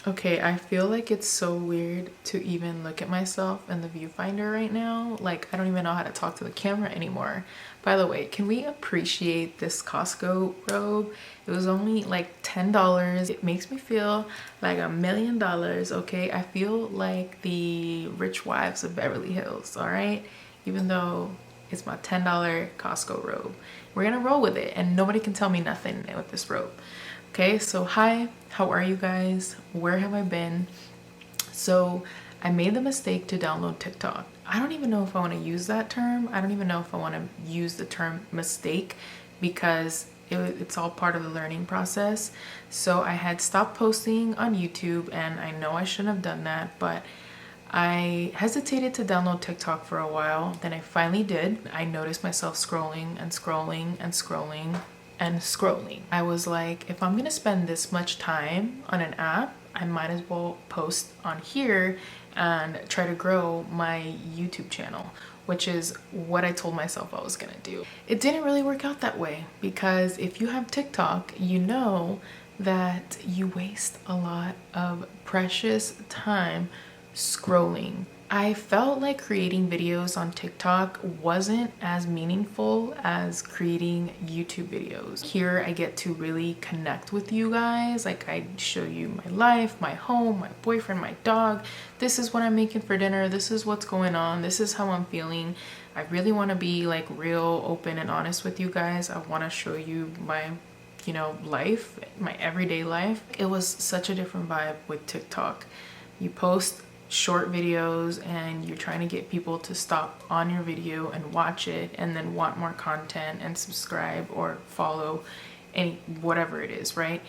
Okay, I feel like it's so weird to even look at myself in the viewfinder right now. Like, I don't even know how to talk to the camera anymore. By the way, can we appreciate this Costco robe? It was only like $10. It makes me feel like $1,000,000, okay? I feel like the rich wives of Beverly Hills, all right? Even though it's my $10 Costco robe. We're gonna roll with it, and nobody can tell me nothing with this robe. Okay, so hi, how are you guys? Where have I been? So I made the mistake to download TikTok. I don't even know if I want to use that term. I don't even know if I want to use the term mistake because it's all part of the learning process. So I had stopped posting on YouTube, and I know I shouldn't have done that, but I hesitated to download TikTok for a while. Then I finally did. I noticed myself scrolling and scrolling and scrolling and scrolling. I was like, if I'm gonna spend this much time on an app, I might as well post on here and try to grow my YouTube channel, which is what I told myself I was gonna do. It didn't really work out that way because if you have TikTok, you know that you waste a lot of precious time scrolling. I felt like creating videos on TikTok wasn't as meaningful as creating YouTube videos. Here I get to really connect with you guys. Like, I show you my life, my home, my boyfriend, my dog. This is what I'm making for dinner. This is what's going on. This is how I'm feeling. I really want to be like real, open, and honest with you guys. I want to show you my life, my everyday life. It was such a different vibe with TikTok. You post short videos and you're trying to get people to stop on your video and watch it and then want more content and subscribe or follow whatever it is, right?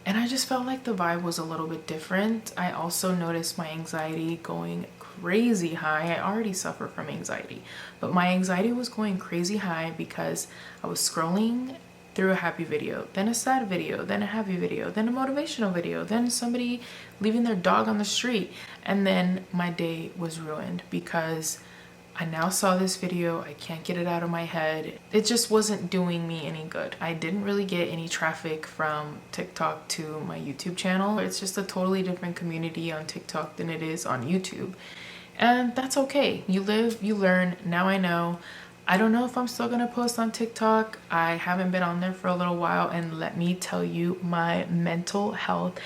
And I just felt like the vibe was a little bit different. I also noticed my anxiety going crazy high. I already suffer from anxiety, but my anxiety was going crazy high because I was scrolling through a happy video, then a sad video, then a happy video, then a motivational video, then somebody leaving their dog on the street. And then my day was ruined because I now saw this video. I can't get it out of my head. It just wasn't doing me any good. I didn't really get any traffic from TikTok to my YouTube channel. It's just a totally different community on TikTok than it is on YouTube. And that's okay. You live, you learn. Now I know. I don't know if I'm still gonna post on TikTok. I haven't been on there for a little while, and let me tell you, my mental health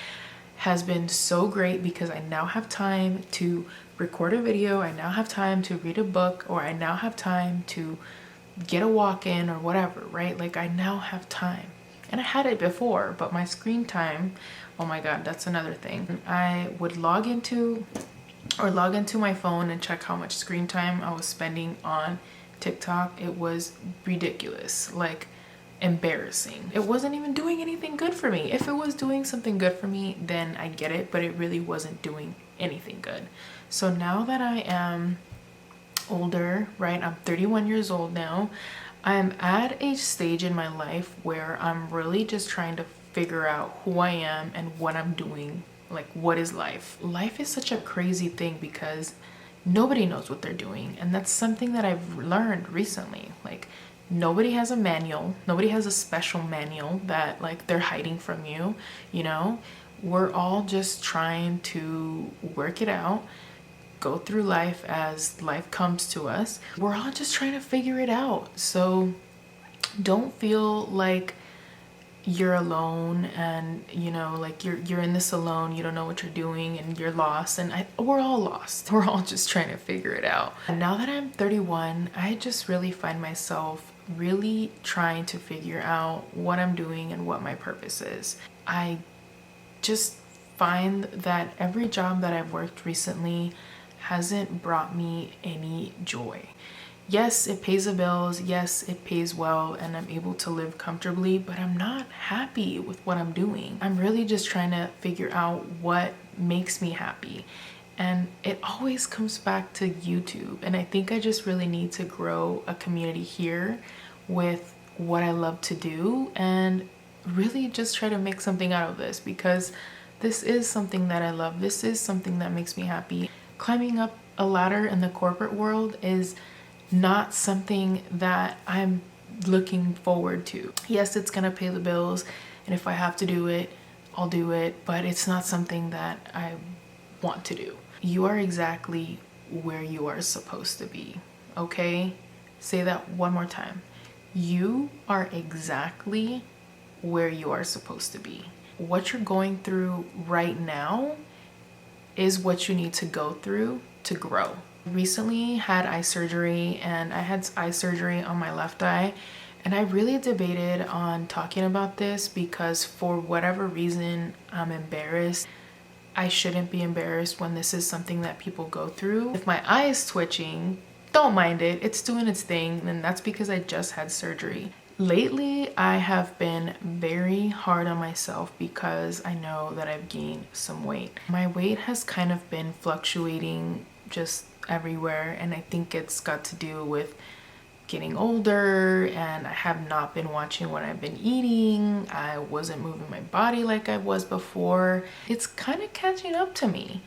has been so great because I now have time to record a video, I now have time to read a book, or I now have time to get a walk in or whatever, right? Like, I now have time. And I had it before, but my screen time, oh my God, that's another thing. I would log into my phone and check how much screen time I was spending on TikTok. It was ridiculous, like embarrassing. It wasn't even doing anything good for me. If it was doing something good for me, then I get it, but it really wasn't doing anything good. So now that I am older, right? I'm 31 years old now. I'm at a stage in my life where I'm really just trying to figure out who I am and what I'm doing. Like, what is life? Life is such a crazy thing because nobody knows what they're doing, and that's something that I've learned recently. Like, nobody has a manual, nobody has a special manual that like they're hiding from you. We're all just trying to work it out, go through life as life comes to us. We're all just trying to figure it out. So don't feel like you're alone and like you're in this alone, you don't know what you're doing and you're lost. And we're all lost. We're all just trying to figure it out. And now that I'm 31, I just really find myself really trying to figure out what I'm doing and what my purpose is. I just find that every job that I've worked recently hasn't brought me any joy. Yes, it pays the bills. Yes, it pays well and I'm able to live comfortably, but I'm not happy with what I'm doing. I'm really just trying to figure out what makes me happy. And it always comes back to YouTube. And I think I just really need to grow a community here with what I love to do and really just try to make something out of this, because this is something that I love. This is something that makes me happy. Climbing up a ladder in the corporate world is not something that I'm looking forward to. Yes, it's gonna pay the bills, and if I have to do it, I'll do it, but it's not something that I want to do. You are exactly where you are supposed to be, okay? Say that one more time. You are exactly where you are supposed to be. What you're going through right now is what you need to go through to grow. Recently had eye surgery, and I had eye surgery on my left eye, and I really debated on talking about this because for whatever reason I'm embarrassed. I shouldn't be embarrassed when this is something that people go through. If my eye is twitching, don't mind it. It's doing its thing, and that's because I just had surgery. Lately, I have been very hard on myself because I know that I've gained some weight. My weight has kind of been fluctuating just everywhere, and I think it's got to do with getting older, and I have not been watching what I've been eating. I wasn't moving my body like I was before. It's kind of catching up to me.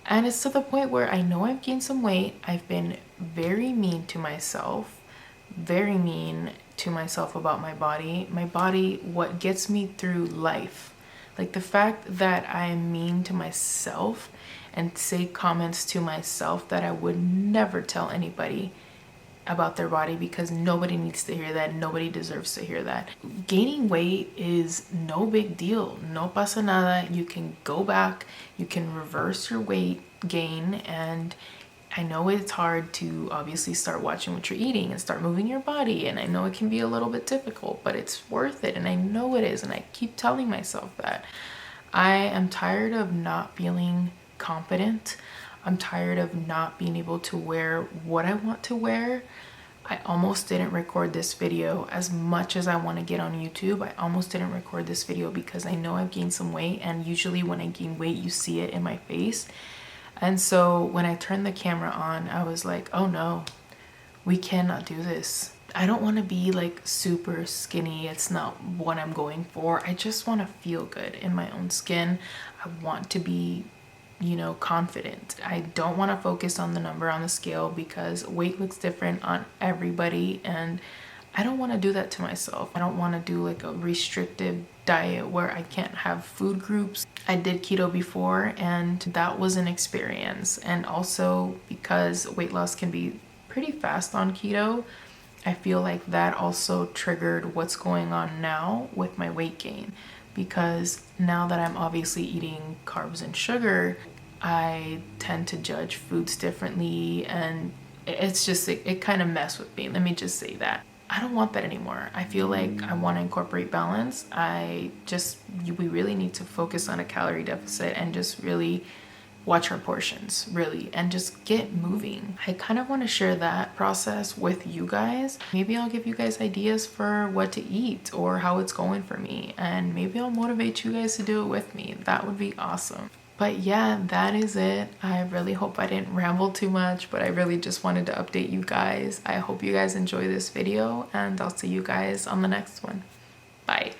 And it's to the point where I know I've gained some weight. I've been very mean to myself, very mean to myself about my body. My body, what gets me through life. Like the fact that I am mean to myself and say comments to myself that I would never tell anybody about their body, because nobody needs to hear that. Nobody deserves to hear that. Gaining weight is no big deal. No pasa nada. You can go back, you can reverse your weight gain, and I know it's hard to obviously start watching what you're eating and start moving your body, and I know it can be a little bit difficult, but it's worth it, and I know it is, and I keep telling myself that. I am tired of not feeling confident. I'm tired of not being able to wear what I want to wear. I almost didn't record this video. As much as I want to get on YouTube, I almost didn't record this video because I know I've gained some weight, and usually when I gain weight, you see it in my face. And so when I turned the camera on, I was like, oh no, we cannot do this. I don't want to be like super skinny. It's not what I'm going for. I just want to feel good in my own skin. I want to be, confident. I don't want to focus on the number on the scale because weight looks different on everybody, and I don't want to do that to myself. I don't want to do like a restrictive diet where I can't have food groups. I did keto before, and that was an experience. And also because weight loss can be pretty fast on keto, I feel like that also triggered what's going on now with my weight gain. Because now that I'm obviously eating carbs and sugar, I tend to judge foods differently, and it's just, it kind of messed with me. Let me just say that. I don't want that anymore. I feel like I want to incorporate balance. We really need to focus on a calorie deficit and just really watch our portions, really, and just get moving. I kind of want to share that process with you guys. Maybe I'll give you guys ideas for what to eat or how it's going for me, and maybe I'll motivate you guys to do it with me. That would be awesome. But yeah, that is it. I really hope I didn't ramble too much, but I really just wanted to update you guys. I hope you guys enjoy this video, and I'll see you guys on the next one. Bye.